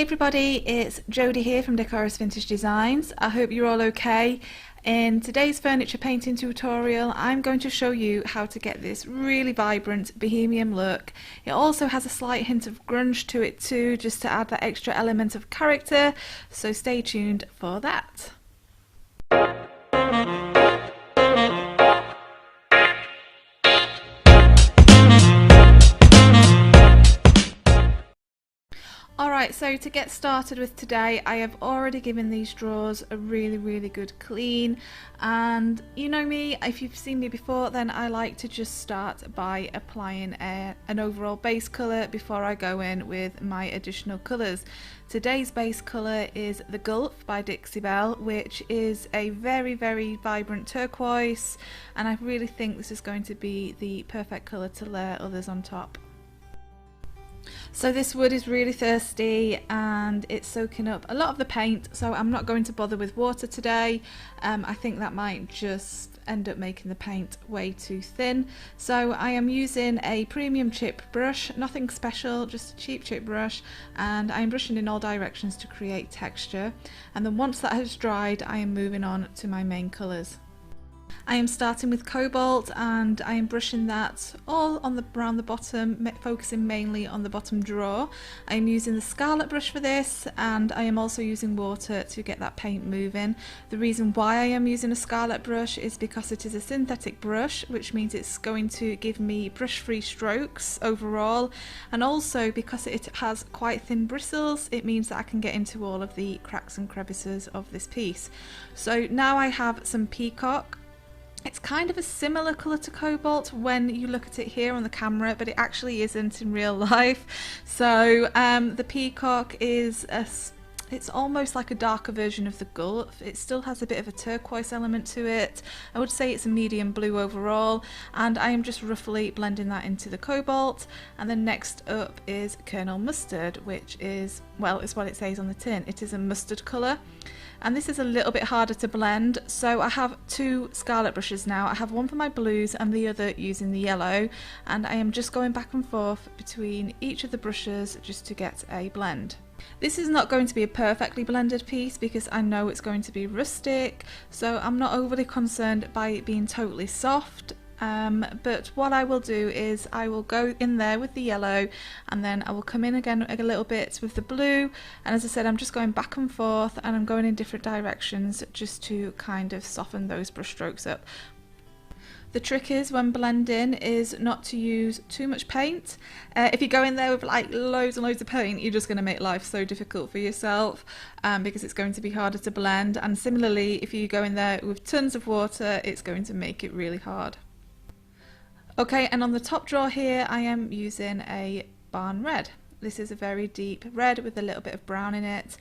Hey everybody, it's Jodie here from Decorous Vintage Designs. I hope you're all okay. In today's furniture painting tutorial, I'm going to show you how to get this really vibrant bohemian look. It also has a slight hint of grunge to it too, just to add that extra element of character, so stay tuned for that. Alright, so to get started with today, I have already given these drawers a really good clean, and you know me, if you've seen me before, then I like to just start by applying an overall base colour before I go in with my additional colours. Today's base colour is the Gulf by Dixie Belle, which is a very vibrant turquoise, and I really think this is going to be the perfect colour to layer others on top. So this wood is really thirsty and it's soaking up a lot of the paint, so I'm not going to bother with water today. I think that might just end up making the paint way too thin. So I am using a premium chip brush, nothing special, just a cheap chip brush, and I am brushing in all directions to create texture. And then once that has dried, I am moving on to my main colours. I am starting with cobalt and I am brushing that all on around the bottom, focusing mainly on the bottom drawer. I am using the scarlet brush for this, and I am also using water to get that paint moving. The reason why I am using a scarlet brush is because it is a synthetic brush, which means it's going to give me brush-free strokes overall, and also because it has quite thin bristles, it means that I can get into all of the cracks and crevices of this piece. So now I have some peacock. It's kind of a similar colour to cobalt when you look at it here on the camera, but it actually isn't in real life. So the peacock is it's almost like a darker version of the Gulf. It still has a bit of a turquoise element to it. I would say it's a medium blue overall, and I am just roughly blending that into the cobalt. And then next up is Colonel Mustard, which is, well, it's what it says on the tin. It is a mustard colour. And this is a little bit harder to blend, so I have two scarlet brushes now. I have one for my blues and the other using the yellow, and I am just going back and forth between each of the brushes just to get a blend. This is not going to be a perfectly blended piece because I know it's going to be rustic, so I'm not overly concerned by it being totally soft. But what I will do is I will go in there with the yellow, and then I will come in again a little bit with the blue, and as I said, I'm just going back and forth and I'm going in different directions just to kind of soften those brush strokes up. The trick is when blending is not to use too much paint. If you go in there with like loads and loads of paint, you're just going to make life so difficult for yourself because it's going to be harder to blend, and similarly if you go in there with tons of water, it's going to make it really hard. Okay, and on the top drawer here I am using a barn red. This is a very deep red with a little bit of brown in it.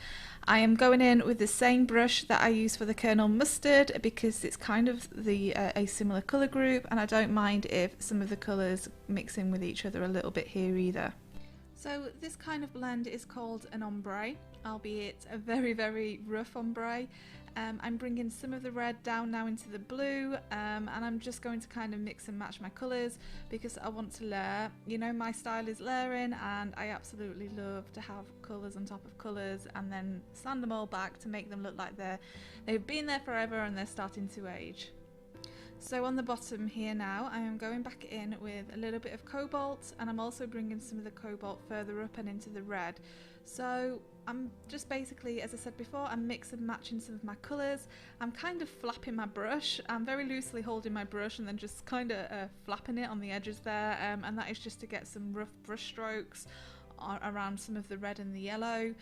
I am going in with the same brush that I use for the Colonel Mustard because it's kind of a similar colour group, and I don't mind if some of the colours mix in with each other a little bit here either. So this kind of blend is called an ombre, albeit a very rough ombre. I'm bringing some of the red down now into the blue, and I'm just going to kind of mix and match my colours because I want to layer. You know, my style is layering, and I absolutely love to have colours on top of colours and then sand them all back to make them look like they've been there forever and they're starting to age. So on the bottom here now, I am going back in with a little bit of cobalt, and I'm also bringing some of the cobalt further up and into the red. So I'm just basically, as I said before, I'm mix and matching some of my colours. I'm kind of flapping my brush. I'm very loosely holding my brush and then just kind of flapping it on the edges there, and that is just to get some rough brush strokes around some of the red and the yellow.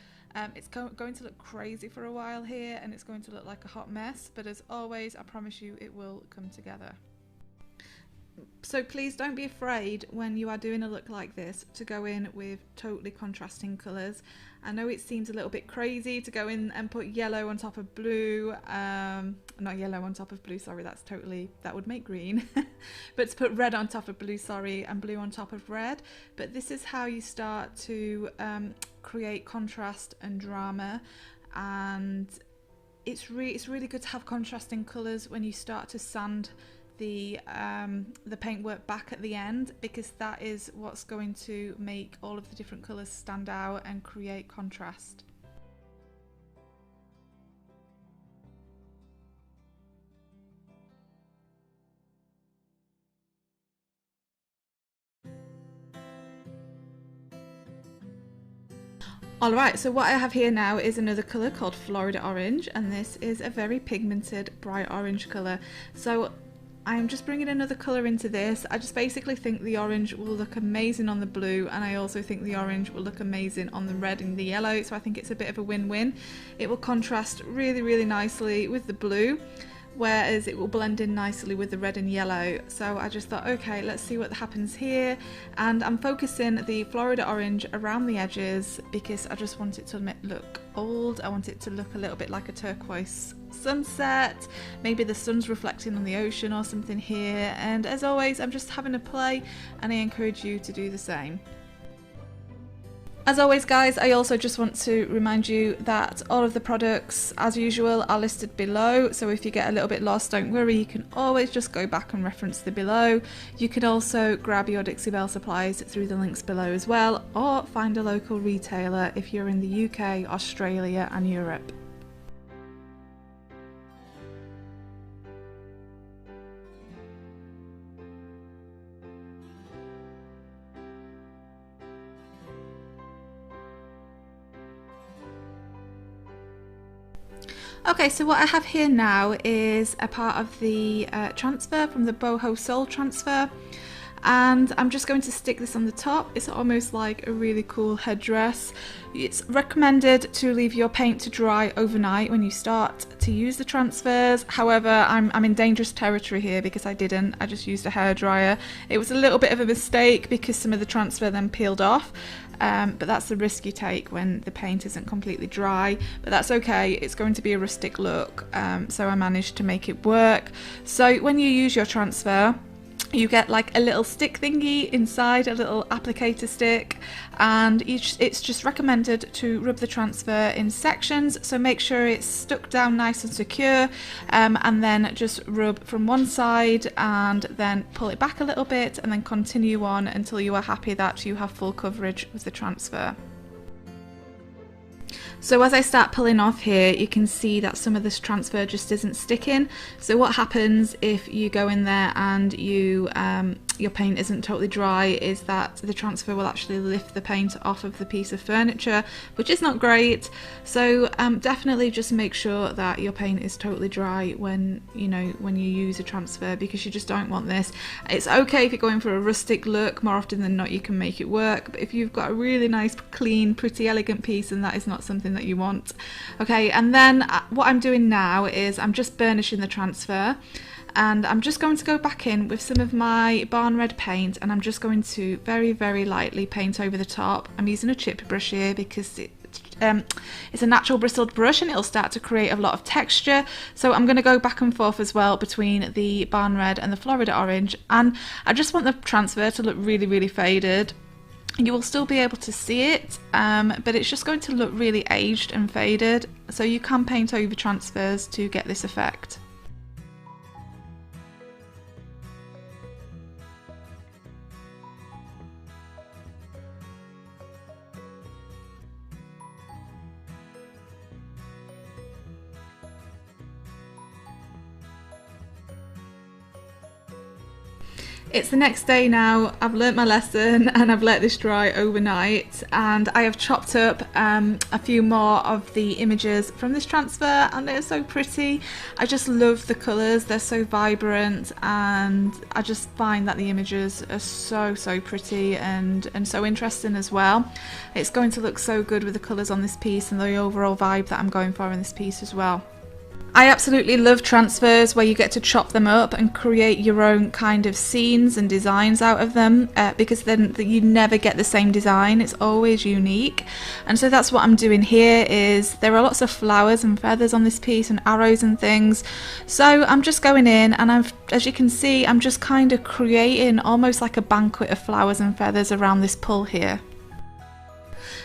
It's going to look crazy for a while here, and it's going to look like a hot mess, but as always, I promise you it will come together. So please don't be afraid when you are doing a look like this to go in with totally contrasting colours. I know it seems a little bit crazy to go in and put yellow on top of blue, not yellow on top of blue, sorry, that would make green, but to put red on top of blue, sorry, and blue on top of red. But this is how you start to create contrast and drama, and it's really good to have contrasting colours when you start to sand the paintwork back at the end, because that is what's going to make all of the different colours stand out and create contrast. Alright, so what I have here now is another colour called Florida Orange, and this is a very pigmented bright orange colour. So I'm just bringing another colour into this. I just basically think the orange will look amazing on the blue, and I also think the orange will look amazing on the red and the yellow, so I think it's a bit of a win-win. It will contrast really, really nicely with the blue, whereas it will blend in nicely with the red and yellow. So I just thought, okay, let's see what happens here, and I'm focusing the Florida Orange around the edges because I just want it to look old. I want it to look a little bit like a turquoise sunset, maybe the sun's reflecting on the ocean or something here, and as always I'm just having a play, and I encourage you to do the same. As always guys, I also just want to remind you that all of the products as usual are listed below, so if you get a little bit lost, don't worry, you can always just go back and reference the below. You can also grab your Dixie Belle supplies through the links below as well, or find a local retailer if you're in the UK, Australia and Europe. Okay, so what I have here now is a part of the transfer from the Boho Soul transfer, and I'm just going to stick this on the top. It's almost like a really cool headdress. It's recommended to leave your paint to dry overnight when you start to use the transfers. However, I'm in dangerous territory here because I just used a hairdryer. It was a little bit of a mistake because some of the transfer then peeled off. But that's the risk you take when the paint isn't completely dry, but that's okay, it's going to be a rustic look, so I managed to make it work. So when you use your transfer, you get like a little stick thingy inside, a little applicator stick, and it's just recommended to rub the transfer in sections, so make sure it's stuck down nice and secure, and then just rub from one side and then pull it back a little bit and then continue on until you are happy that you have full coverage with the transfer. So as I start pulling off here, you can see that some of this transfer just isn't sticking. So what happens if you go in there and your paint isn't totally dry is that the transfer will actually lift the paint off of the piece of furniture, which is not great. So definitely just make sure that your paint is totally dry when you use a transfer, because you just don't want this. It's okay if you're going for a rustic look, more often than not you can make it work, but if you've got a really nice, clean, pretty, elegant piece, and that is not something that you want. Okay, and then what I'm doing now is I'm just burnishing the transfer, and I'm just going to go back in with some of my barn red paint, and I'm just going to very, very lightly paint over the top. I'm using a chip brush here because it's a natural bristled brush and it'll start to create a lot of texture. So I'm going to go back and forth as well between the barn red and the Florida orange, and I just want the transfer to look really, really faded. You will still be able to see it, but it's just going to look really aged and faded, so you can paint over transfers to get this effect. It's the next day now, I've learnt my lesson and I've let this dry overnight, and I have chopped up a few more of the images from this transfer, and they're so pretty. I just love the colours, they're so vibrant, and I just find that the images are so pretty and so interesting as well. It's going to look so good with the colours on this piece and the overall vibe that I'm going for in this piece as well. I absolutely love transfers where you get to chop them up and create your own kind of scenes and designs out of them, because then you never get the same design, it's always unique. And so that's what I'm doing here. Is there are lots of flowers and feathers on this piece and arrows and things, so I'm just going in and as you can see, I'm just kind of creating almost like a banquet of flowers and feathers around this pull here.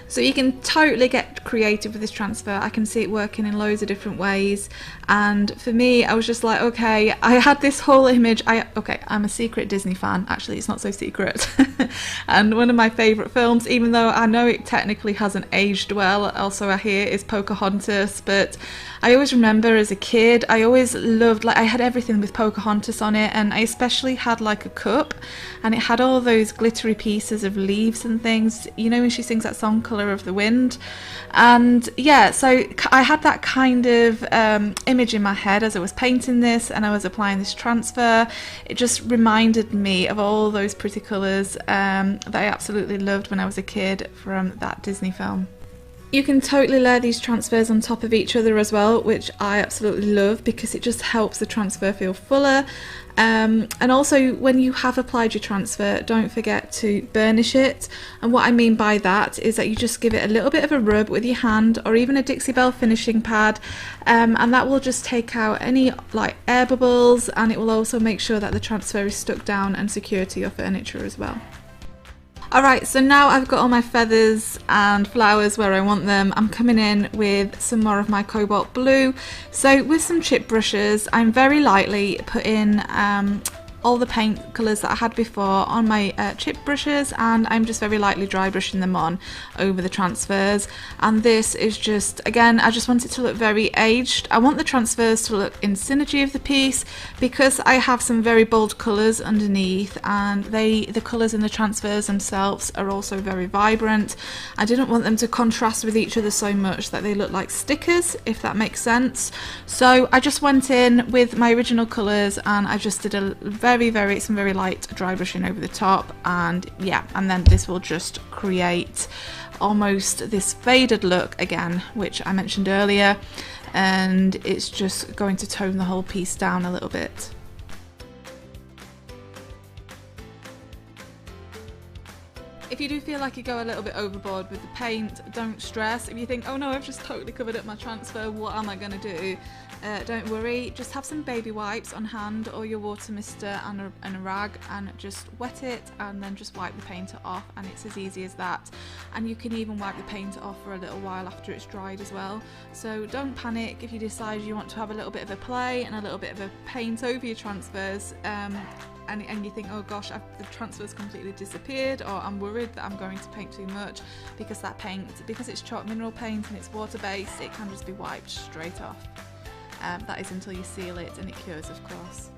So you can totally get creative with this transfer. I can see it working in loads of different ways, and for me I was just like, okay, I had this whole image. I'm a secret Disney fan, actually it's not so secret, and one of my favourite films, even though I know it technically hasn't aged well, also I hear, is Pocahontas. But I always remember as a kid, I always loved, like, I had everything with Pocahontas on it, and I especially had like a cup and it had all those glittery pieces of leaves and things, you know, when she sings that song, song Colour of the Wind. And yeah, so I had that kind of image in my head as I was painting this and I was applying this transfer. It just reminded me of all those pretty colours that I absolutely loved when I was a kid from that Disney film. You can totally layer these transfers on top of each other as well, which I absolutely love because it just helps the transfer feel fuller. And also, when you have applied your transfer, don't forget to burnish it. And what I mean by that is that you just give it a little bit of a rub with your hand or even a Dixie Belle finishing pad, and that will just take out any like air bubbles, and it will also make sure that the transfer is stuck down and secure to your furniture as well. Alright, so now I've got all my feathers and flowers where I want them. I'm coming in with some more of my cobalt blue. So with some chip brushes, I'm very lightly putting all the paint colours that I had before on my chip brushes, and I'm just very lightly dry brushing them on over the transfers. And this is just, again, I just want it to look very aged. I want the transfers to look in synergy of the piece because I have some very bold colours underneath, and the colours in the transfers themselves are also very vibrant. I didn't want them to contrast with each other so much that they look like stickers, if that makes sense. So I just went in with my original colours and I just did a some very light dry brushing over the top, and yeah, and then this will just create almost this faded look again, which I mentioned earlier, and it's just going to tone the whole piece down a little bit. If you do feel like you go a little bit overboard with the paint, don't stress. If you think, oh no, I've just totally covered up my transfer, what am I going to do? Don't worry, just have some baby wipes on hand or your water mister and a rag, and just wet it and then just wipe the paint off, and it's as easy as that. And you can even wipe the paint off for a little while after it's dried as well. So don't panic if you decide you want to have a little bit of a play and a little bit of a paint over your transfers. And you think, oh gosh, the transfer's completely disappeared, or I'm worried that I'm going to paint too much, because that paint, because it's chalk mineral paint and it's water based, it can just be wiped straight off. That is until you seal it and it cures, of course.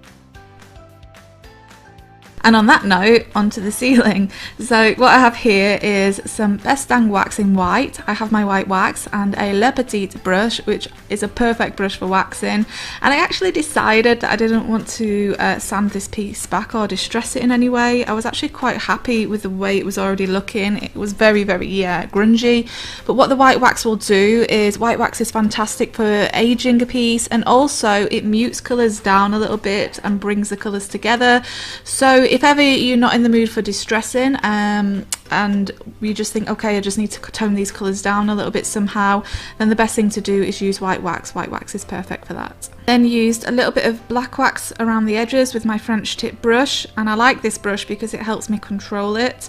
And on that note, onto the sealing. So what I have here is some Best Dang wax in white. I have my white wax and a Le Petit brush, which is a perfect brush for waxing. And I actually decided that I didn't want to sand this piece back or distress it in any way. I was actually quite happy with the way it was already looking. It was very, very grungy. But what the white wax will do is, white wax is fantastic for aging a piece, and also it mutes colours down a little bit and brings the colours together. So if ever you're not in the mood for distressing and you just think, okay, I just need to tone these colours down a little bit somehow, then the best thing to do is use white wax. White wax is perfect for that. Then used a little bit of black wax around the edges with my French tip brush, and I like this brush because it helps me control it.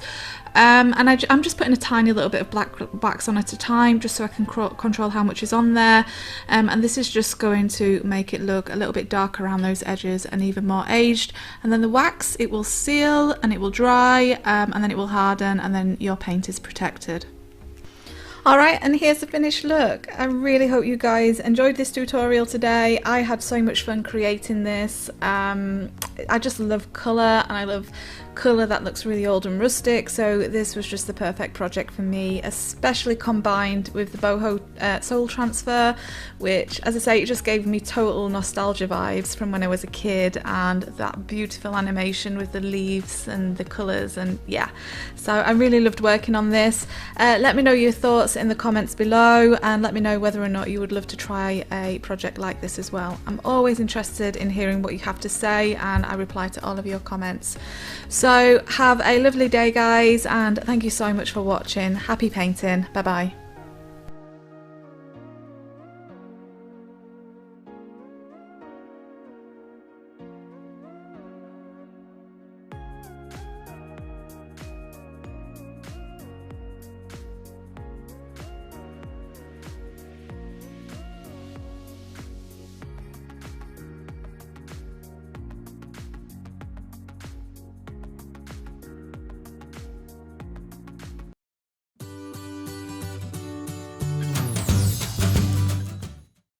And I'm just putting a tiny little bit of black wax on at a time, just so I can control how much is on there. And this is just going to make it look a little bit darker around those edges and even more aged. And then the wax, it will seal and it will dry, and then it will harden, and then your paint is protected. Alright, and here's the finished look. I really hope you guys enjoyed this tutorial today. I had so much fun creating this. I just love colour, and I love colour that looks really old and rustic, so this was just the perfect project for me, especially combined with the boho soul transfer, which, as I say, it just gave me total nostalgia vibes from when I was a kid, and that beautiful animation with the leaves and the colours, and yeah, so I really loved working on this. Let me know your thoughts in the comments below, and let me know whether or not you would love to try a project like this as well. I'm always interested in hearing what you have to say, and I reply to all of your comments. So have a lovely day, guys, and thank you so much for watching. Happy painting. Bye bye.